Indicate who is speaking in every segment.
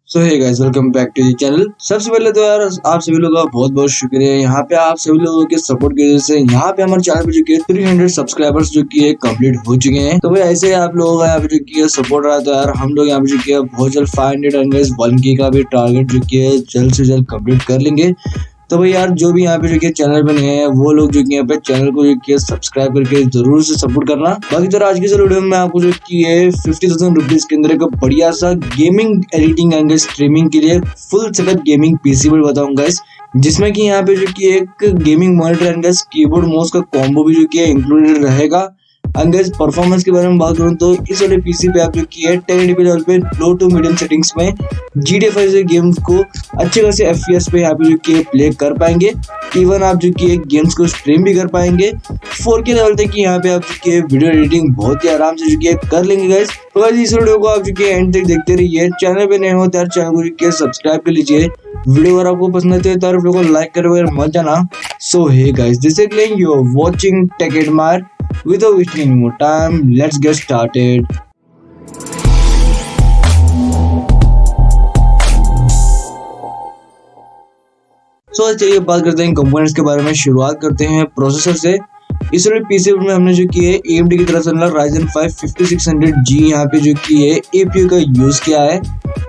Speaker 1: So hey guys, welcome back to the channel. सबसे पहले तो यार आप सभी लोगों का बहुत बहुत शुक्रिया। यहाँ पे आप सभी लोगों के सपोर्ट की वजह से यहाँ पे हमारे चैनल पे जो कि 300 सब्सक्राइबर्स जो कि कंप्लीट हो चुके हैं। तो भाई ऐसे आप लोगों का यहाँ पे जो कि सपोर्ट रहा तो यार हम लोग यहाँ पे जो कि बहुत जल्द 500 एंगेज 1K का भी टारगेट जो कि जल्द से जल्द कंप्लीट कर लेंगे। तो भाई यार जो भी यहाँ पे जो कि चैनल पे नए हैं वो लोग जो कि यहाँ पे चैनल को जो कि सब्सक्राइब करके जरूर से सपोर्ट करना। बाकी तो आज की वीडियो में आपको जो कि 50,000 रुपीज के अंदर एक बढ़िया सा गेमिंग एडिटिंग एंड स्ट्रीमिंग के लिए फुल सेटअप गेमिंग पीसी भी बताऊंगा गाइस, जिसमें कि यहाँ पे जो कि एक gaming monitor and keyboard mouse का कॉम्बो भी जो कि इंक्लूडेड रहेगा। अंगेज परफॉर्मेंस के बारे में बात करूं तो इस वाले पीसी पे आप जो कि 1080p लेवल पे लो टू मीडियम सेटिंग्स में GTA 5 से गेम्स को अच्छे खासे FPS पे यहाँ पे जो कि प्ले कर पाएंगे। इवन आप जो कि गेम्स को स्ट्रीम भी कर पाएंगे 4K लेवल तक की। यहाँ पे आप जो कि वीडियो एडिटिंग बहुत ही आराम से जो कि कर लेंगे गाइस। तो गाइस इस वीडियो को आप जो कि एंड तक देखते रहिए। चैनल पे नए हो तो यार चैनल को जो कि सब्सक्राइब कर लीजिए। वीडियो अगर आपको पसंद आती है तो वीडियो को लाइक करे बगैर मत जाना। So hey guys, this is Glenn, you are watching Tech Admire. Without wasting any more time, let's get started. तो चलिए बात करते हैं कंपोनेंट्स के बारे में। शुरुआत करते हैं प्रोसेसर से। इस वाले पीसी में हमने जो कि है AMD की तरफ से Ryzen 5 5600G यहाँ पे जो कि है APU का यूज किया है।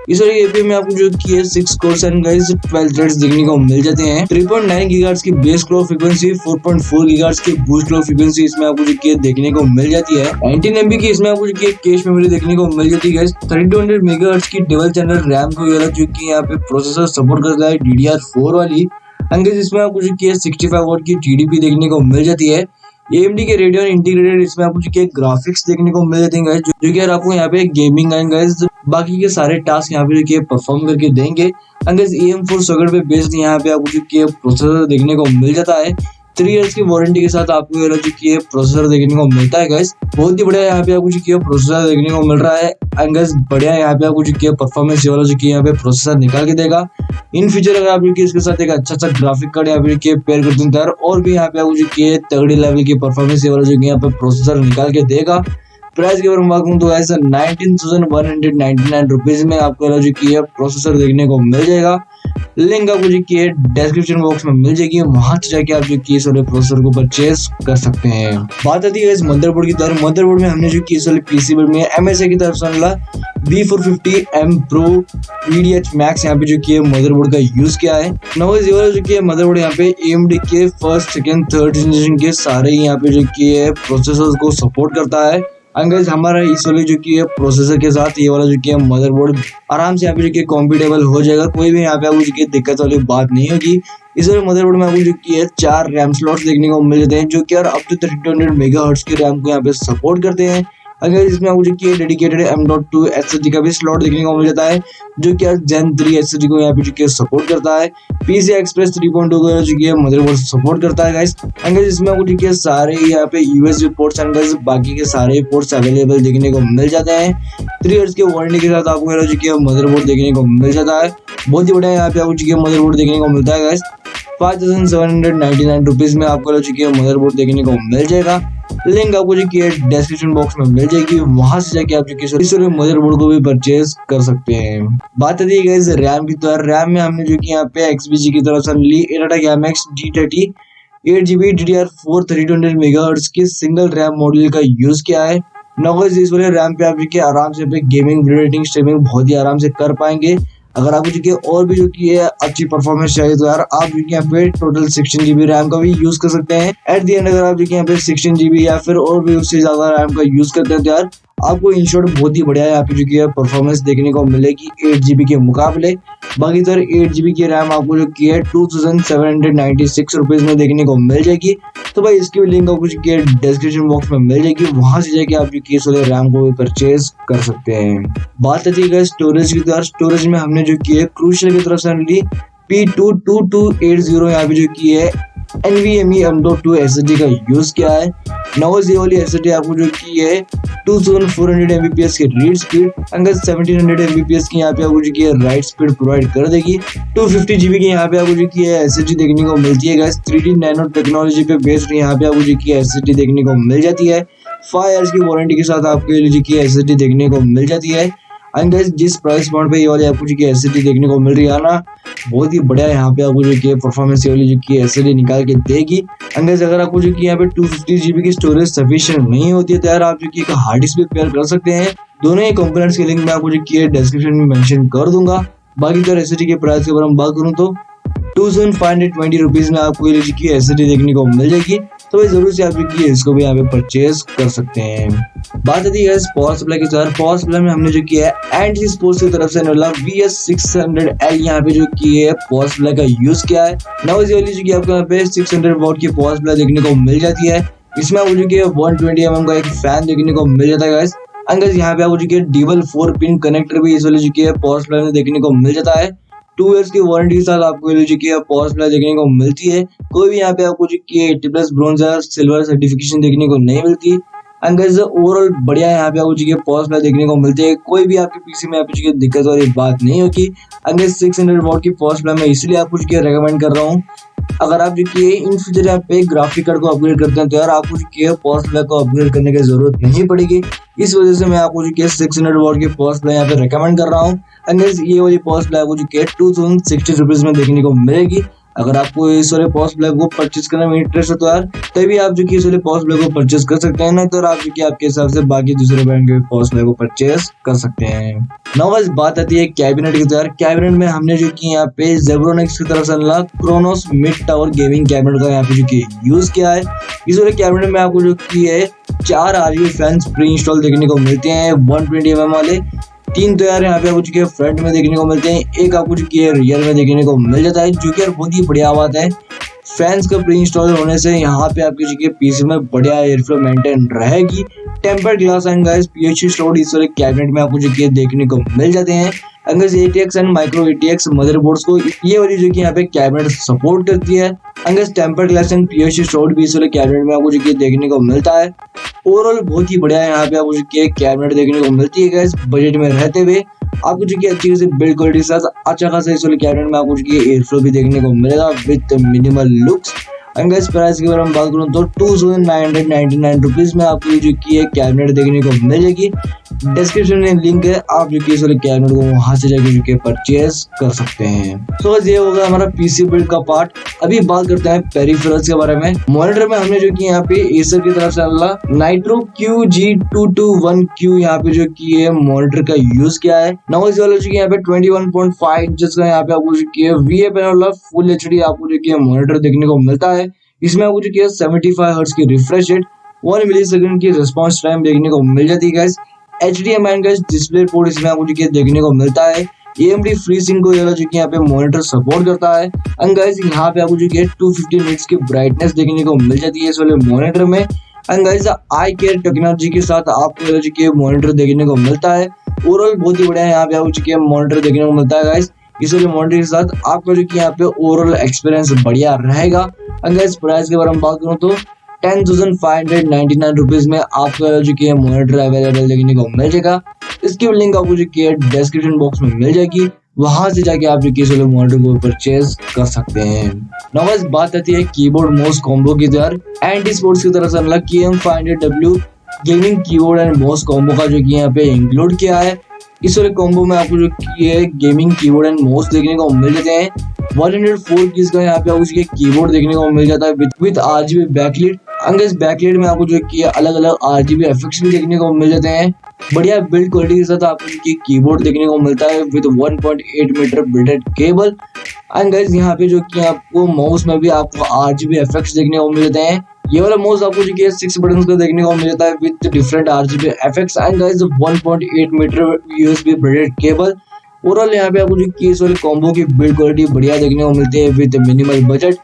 Speaker 1: इस वाले APU में आपको जो कि है 6 कोर्स एंड गाइस 12 थ्रेड्स देखने को मिल जाते हैं। 3.9 गीगाहर्ट्ज की बेस क्लॉक फ्रीक्वेंसी, 4.4 गीगाहर्ट्ज की बूस्ट क्लॉक फ्रीक्वेंसी इसमें आपको जो कि देखने को मिल जाती है। 19 MB की इसमें आपको जो कि कैश मेमोरी देखने को मिल जाती है गाइस। 3200 मेगाहर्ट्ज की डबल चैनल रैम को जो कि यहाँ पे प्रोसेसर सपोर्ट करता है DDR4 वाली। अंगेज इसमें आपको जो कि 65 वॉट की TDP देखने को मिल जाती है। AMD के रेडियन इंटीग्रेटेड इसमें आपको जो कि ग्राफिक्स देखने को मिल जाते हैं गाइस, जो कि आपको यहाँ पे गेमिंग एंड गाइस बाकी के सारे टास्क यहाँ पे जो कि परफॉर्म करके देंगे। अंगेज AM4 सॉकेट पे बेस्ड यहाँ पे आपको जो कि प्रोसेसर देखने को मिल जाता है। 3 इयर्स की वारंटी के साथ आपको जो कि प्रोसेसर देखने को मिलता है गाइस। बहुत ही बढ़िया यहाँ पे आपको जो कि प्रोसेसर देखने को मिल रहा है। अंगेज बढ़िया यहाँ पे आपको जो कि परफॉर्मेंस वाला जो कि यहाँ पे प्रोसेसर निकाल के देगा। इन फ्यूचर अगर आप जो कि इसके साथ एक अच्छा सा ग्राफिक कार्ड यहाँ पे जो पेयर करते हैं तो और भी यहाँ पे आपको जो कि तगड़ी लेवल की परफॉर्मेंस वाला जो कि यहाँ पे प्रोसेसर निकाल के देगा। प्राइस के बारे में बात करूँ तो ऐसा 19,199 रुपीज में आपको जो कि प्रोसेसर देखने को मिल जाएगा। लिंक आपको जो कि डिस्क्रिप्शन बॉक्स में मिल जाएगी, वहां से जाके आप जो कि इस वाले प्रोसेसर को परचेज कर सकते हैं। बात आती है इस मदरबोर्ड की तरफ। मदरबोर्ड में हमने जो कि इस वाले पीसी में MSI की तरफ से B450M Pro VDH Max यहाँ पे जो कि मदरबोर्ड का यूज किया है। नॉइज ये वाला जो कि मदरबोर्ड यहाँ पे AMD के फर्स्ट सेकंड थर्ड जनरेशन के सारे यहाँ पे जो कि प्रोसेसर को सपोर्ट करता है। अंगेज हमारा इस वाले जो कि प्रोसेसर के साथ ये वाला जो कि मदरबोर्ड आराम से यहाँ पे जो कि कॉम्पिटेबल हो जाएगा। कोई भी यहाँ पे आपको जो कि दिक्कत वाली बात नहीं होगी। इस वाले मदरबोर्ड में आपको जो कि 4 रैम स्लॉट्स देखने को मिल जाते हैं, जो कि यार अप टू 3200 मेगाहर्ट्ज की रैम को यहाँ पे सपोर्ट करते हैं। अगर इसमें आपको जो कि डेडिकेटेड M.2 SSD का भी स्लॉट देखने को मिल जाता है, जो कि Gen 3 SSD को यहाँ पे जो कि सपोर्ट करता है। PCI Express 3.2 को जो कि मदरबोर्ड सपोर्ट करता है गाइस। अंगेज इसमें आपको जो कि सारे यहाँ पे USB पोर्ट्स एंड बाकी के सारे पोर्ट्स अवेलेबल देखने को मिल जाते हैं। 3 इयर्स के वारंटी के साथ आपको जो कि मदरबोर्ड देखने को मिल जाता है। बहुत ही बढ़िया यहाँ पे आपको जो कि मदरबोर्ड देखने को मिलता है गाइस। 5,799 रुपीज में आपको जो कि मदरबोर्ड देखने को मिल जाएगा। लिंक आपको जो कि डिस्क्रिप्शन बॉक्स में मिल जाएगी, वहां से जाके आप जो कि इस मदरबोर्ड को भी परचेज कर सकते हैं। बात आती है गाइस रैम की। तो रैम में हमने जो कि यहाँ पे XBG की तरफ से ली ATA GAMX D30 8GB DDR4 3200 megahertz की सिंगल रैम मॉडल का यूज किया है। नॉइज इस वाले रैम पे आप जो कि आराम से गेमिंग वीडियो एडिटिंग स्ट्रीमिंग बहुत ही आराम से कर पाएंगे। अगर आपको जो कि और भी जो कि अच्छी परफॉर्मेंस चाहिए तो यार आप जो कि यहाँ पे टोटल 16GB रैम का भी यूज कर सकते हैं। एट द एंड अगर आप जो कि यहाँ पे 16GB या फिर और भी उससे ज्यादा रैम का यूज करते हैं तो यार आपको इन शॉर्ट बहुत ही बढ़िया यहाँ पे जो कि परफॉर्मेंस देखने को मिलेगी 8GB के मुकाबले। बाकी तो 8GB की रैम आपको जो कि 2,796 रुपीज में देखने को मिल जाएगी। तो भाई इसकी लिंक आपको जो कि डिस्क्रिप्शन बॉक्स में मिल जाएगी, वहां से जाके आप जो कि इस वाले रैम को भी परचेज कर सकते हैं। बात आती है स्टोरेज की। तो स्टोरेज में हमने जो कि क्रूशियल की तरफ से ली P22280 यहाँ पे जो कि NVMe M.2 SSD का यूज किया है। नॉइज ये वाली SSD आपको जो कि 2400 Mbps की रीड स्पीड, अंगज 1700 Mbps की यहाँ पे आपको जो कि राइट स्पीड प्रोवाइड कर देगी। 250GB की यहाँ पे आपको जो कि SSD देखने को मिलती है गाइस। 3D नैनो टेक्नोलॉजी पे बेस्ड यहाँ पे आपको जो कि SSD देखने को मिल जाती है। 5 इयर्स की वारंटी के साथ आपको जो कि SSD देखने को मिल जाती है। एंड गाइस जिस प्राइस पॉइंट पे ये वाली आपको जो कि एसएसडी देखने को मिल रही है ना, बहुत ही बढ़िया यहाँ पे आपको जो कि परफॉर्मेंस ये वाली जो कि एसएसडी निकाल के देगी। एंड गाइस अगर आपको जो कि यहाँ पे 250 GB की स्टोरेज सफिशिएंट नहीं होती है तो यार आप जो कि एक हार्ड डिस्क भी पेयर कर सकते हैं। दोनों ही कंपोनेंट्स के लिंक मैं आपको जो कि डिस्क्रिप्शन में मेंशन कर दूंगा। बाकी तो एसएसडी के प्राइस के बारे में बात करूँ तो 2520 रुपीज में आपको ये जो कि एसएसडी देखने को मिल जाएगी। तो भाई जरूर से आप जो कि इसको भी यहाँ पे परचेज कर सकते हैं। बात आती है पावर सप्लाई की। पावर सप्लाई में हमने जो किया है एंटी स्पोर्ट्स की तरफ से VS600L यहाँ पे जो की है पावर सप्लाई का यूज किया है। नाउ इस वाली जो कि आपको यहाँ पे 600 वॉट की पावर सप्लाई देखने को मिल जाती है। इसमें आपको जो कि 120 mm का एक फैन देखने को मिल जाता है गाइस। एंड गाइस यहाँ पे आपको जो कि डबल 4 पिन कनेक्टर भी इस वाली जो कि है पावर सप्लाई में देखने को मिल जाता है। 2 इयर्स की वारंटी के साथ आपको जो कि पावर सप्लाई देखने को मिलती है। कोई भी यहाँ पे आपको जो कि 80+ ब्रोंज या सिल्वर सर्टिफिकेशन देखने को नहीं मिलती। एंड गाइस ओवरऑल बढ़िया यहाँ पे आपको जो कि पावर सप्लाई देखने को मिलती है। कोई भी आपके पीसी में आपको जो कि दिक्कत वाली बात नहीं होगी। एंड गाइस 600 वॉट की पावर सप्लाई मैं इसलिए आपको जो कि रेकमेंड कर रहा हूँ, अगर आप जो कि इन फ्यूचर यहाँ पे ग्राफिक कार्ड को अपग्रेड करते हैं तो यार आपको जो कि पावर सप्लाई को अपग्रेड करने की जरूरत नहीं पड़ेगी। इस वजह से मैं आपको जो कि 600 वॉट की पावर सप्लाई यहाँ पे रेकमेंड कर रहा हूँ। एंड ये वाली पावर सप्लाई आपको जो कि 2060 रुपीज में देखने को मिलेगी। अगर आपको इस वाले पावर सप्लाई को परचेज करने में इंटरेस्ट है तो यार तभी आप जो कि इस वाले पावर सप्लाई को परचेज कर सकते हैं, ना तो आप जो कि आपके हिसाब से बाकी दूसरे ब्रांड के पावर सप्लाई को परचेज कर सकते हैं। नाउ गाइस बात आती है कैबिनेट की। तो यार कैबिनेट में हमने जो कि यहाँ पे जेब्रोनिक्स की तरफ से Kronos mid tower gaming cabinet का यहाँ पे जो कि यूज किया है। इस वाले कैबिनेट में आपको जो कि है 4 RGB फैंस प्री इंस्टॉल देखने को मिलते हैं 120 mm वाले। 3 तो यार यहाँ पे आपको जो कि फ्रंट में देखने को मिलते हैं, एक आपको जो कि रियर में देखने को मिल जाता है, जो कि यार बहुत ही बढ़िया बात है। फैंस का प्री इंस्टॉल होने से यहाँ पे आपकी जो कि पीसी में बढ़िया एयर फ्लो मेंटेन रहेगी। Tempered glass and guys PhD slowed इस वाले कैबिनेट में आपको जो कि देखने को मिल जाते हैं। अंगस ATX and micro ATX motherboards को ये वाली जो कि यहाँ पे कैबिनेट सपोर्ट करती है। अंगस टेम्पर्ड ग्लास एंड पीएचडी स्लोड भी इस वाले कैबिनेट में आपको जो कि देखने को मिलता है। ओवरऑल बहुत ही बढ़िया यहाँ पे आपको जो कि कैबिनेट देखने को मिलती है गाइस। बजट में रहते हुए आपको जो कि अच्छी खासी बिल्ड क्वालिटी के साथ अच्छा खासा इस वाले कैबिनेट में आपको जो कि एयर फ्लो भी देखने को मिलेगा with minimal looks. And guys price के बारे में बात करूं तो 2999 रुपीज में आपको जो कि एक कैबिनेट देखने को मिलेगी। डिस्क्रिप्शन में लिंक है, आप जो कि इस वाले कैबिनेट को वहां से जाके जो कि परचेज कर सकते हैं। तो ये होगा हमारा पीसी बिल्ड का पार्ट। अभी बात करते हैं पेरिफेरल्स के बारे में। मॉनिटर में हमने जो कि यहाँ पे एसर की तरफ से नाइट्रो QG221Q यहाँ पे जो कि ये मॉनिटर का यूज किया है। नाउ वाला जो कि यहाँ पे 21.5 इंचेस का यहाँ पे आपको जो कि VA पैनल फुल HD आपको जो कि मॉनिटर देखने को मिलता है। इसमें आपको जो कि 75 हर्ट्ज की रिफ्रेश रेट 1 मिलीसेकंड की रिस्पांस टाइम देखने को मिल जाती है guys. HDMI guys display port इसमें आपको जो कि देखने को मिलता है। AMD FreeSync को जो कि यहाँ पे मॉनिटर सपोर्ट करता है। एंड गाइस यहाँ पे आपको जो कि 250 निट्स की ब्राइटनेस देखने को मिल जाती है इस वाले मॉनिटर में। And guys I care technology के साथ आपको जो कि मॉनिटर देखने को मिलता है। ओवरऑल बहुत ही बढ़िया यहाँ पे आपको जो कि मॉनिटर देखने को मिलता है गाइस। इस वाले मॉनिटर के साथ आपका जो कि यहाँ पे ओवरऑल एक्सपीरियंस बढ़िया रहेगा। एंड गाइस प्राइस के बारे में बात करूँ तो 10,599 रुपीज में आपको जो कि मॉनिटर अवेलेबल देखने को मिल जाएगा। इसकी लिंक आपको जो कि डिस्क्रिप्शन बॉक्स में मिल जाएगी, वहां से जाके आप जो कि इस वाले मॉनिटर को परचेज कर सकते हैं। नाउ गाइस बात आती है कीबोर्ड माउस कॉम्बो की। तो एंटी स्पोर्ट्स की तरफ से KM500W gaming keyboard and mouse combo का जो कि यहाँ पे इंक्लूड किया है। इस वाले कॉम्बो में आपको जो कि गेमिंग कीबोर्ड एंड माउस देखने को मिल जाते हैं। 104 कीज का यहाँ पे आपको कीबोर्ड देखने को मिल जाता है विद RGB बैकलाइट। अंगेस बैकलाइट में आपको जो कि अलग अलग RGB इफेक्ट्स भी देखने को मिल जाते हैं। बढ़िया बिल्ड क्वालिटी के साथ आपको जो कीबोर्ड देखने को मिलता है with 1.8 metre braided cable. And guys यहाँ पे जो कि आपको माउस में भी आपको RGB इफेक्ट्स देखने को मिल जाते हैं। ये वाला माउस आपको जो कि 6 बटन्स का देखने को मिल जाता है with different RGB effects. And guys 1.8 metre USB braided cable. Overall यहाँ पे आपको जो कि इस वाले कॉम्बो की बिल्ड क्वालिटी बढ़िया देखने को मिलती है विद मिनिमल बजट।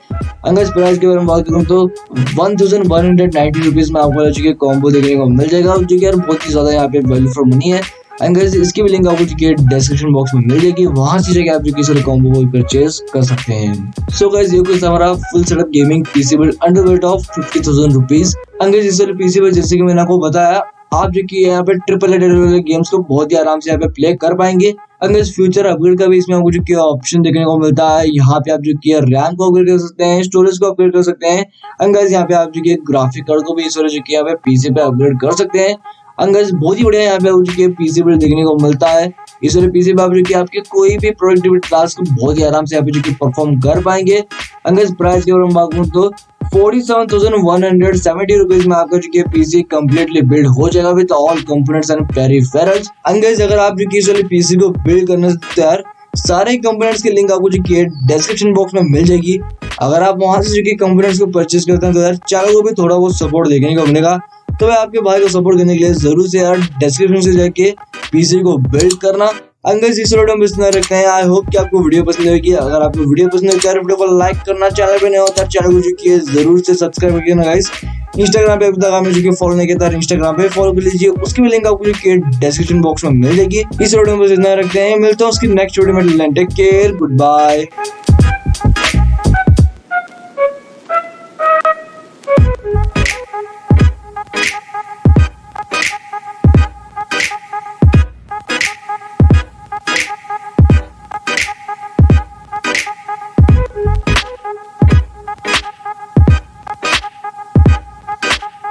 Speaker 1: अगर प्राइस के बारे में बात करूँ तो 1190 रुपीज में आपको जो कि कॉम्बो देखने को मिल जाएगा, जो कि यार बहुत ही ज्यादा यहाँ पे वैल्यू फॉर मनी है। एंड गाइस इसकी भी लिंक आपको जो कि डिस्क्रिप्शन बॉक्स में मिल जाएगी, वहां से जाके आप जो कि इस वाले कॉम्बो को परचेज कर सकते हैं। सो गाइस ये कुछ हमारा full setup gaming PC build under weight of 50,000 rupees. And guys इस वाले पीसी बिल्ड जैसे कि मैंने आपको बताया, आप जो कि यहाँ पे ट्रिपल वाले गेम्स को बहुत ही आराम से यहाँ पे प्ले कर पाएंगे। अगर इस फ्यूचर अपग्रेड का भी इसमें आपको जो कि ऑप्शन देखने को मिलता है। यहाँ पे आप जो कि रैम को अपग्रेड कर सकते हैं, स्टोरेज को अपग्रेड कर सकते हैं। अंगज यहाँ पे आप जो कि ग्राफिक कार्ड को भी इस वाले जो कि यहाँ पे पीसी पे अपग्रेड कर सकते हैं। अंगज बहुत ही बढ़िया यहाँ पे आपको जो कि पीसी पे देखने को मिलता है। इस वाले पीसी पे आप जो कि आपके कोई भी प्रोडक्टिविटी टास्क को बहुत ही आराम से आप जो कि परफॉर्म कर पाएंगे। अगर इस प्राइस की अगर हम बात करूं तो 47,170 रुपीज में आपका जो कि पीसी कंप्लीटली बिल्ड हो जाएगा with all components and peripherals. Guys अगर आप जो कि इस वाले पीसी को बिल्ड करने से तैयार, सारे कंपोनेंट्स के लिंक आपको जो कि डिस्क्रिप्शन बॉक्स में मिल जाएगी। अगर आप वहां से जो कि कंपोनेंट्स को परचेज करते हैं तो यार चैनल को भी थोड़ा बहुत सपोर्ट देखने को मिलेगा। तो मैं आपके भाई को सपोर्ट करने के लिए जरूर से यार डिस्क्रिप्शन से जाके पीसी को बिल्ड करना। अंदर इस वीडियो में इतना रखते हैं। आई होप कि आपको वीडियो पसंद होगी। अगर आपको वीडियो पसंद है तो वीडियो को लाइक करना, चैनल पे नए हो तो चैनल को जो कि जरूर से सब्सक्राइब करिए ना गाइस। इंस्टाग्राम पे अभी तक आपने जो कि फॉलो नहीं किया तो इंस्टाग्राम पे फॉलो कर लीजिए, उसकी भी लिंक आपको जो कि डिस्क्रिप्शन बॉक्स में मिल जाएगी। इस वीडियो में इतना रखते हैं, मिलते हैं उसकी नेक्स्ट वीडियो में। Take care, good bye.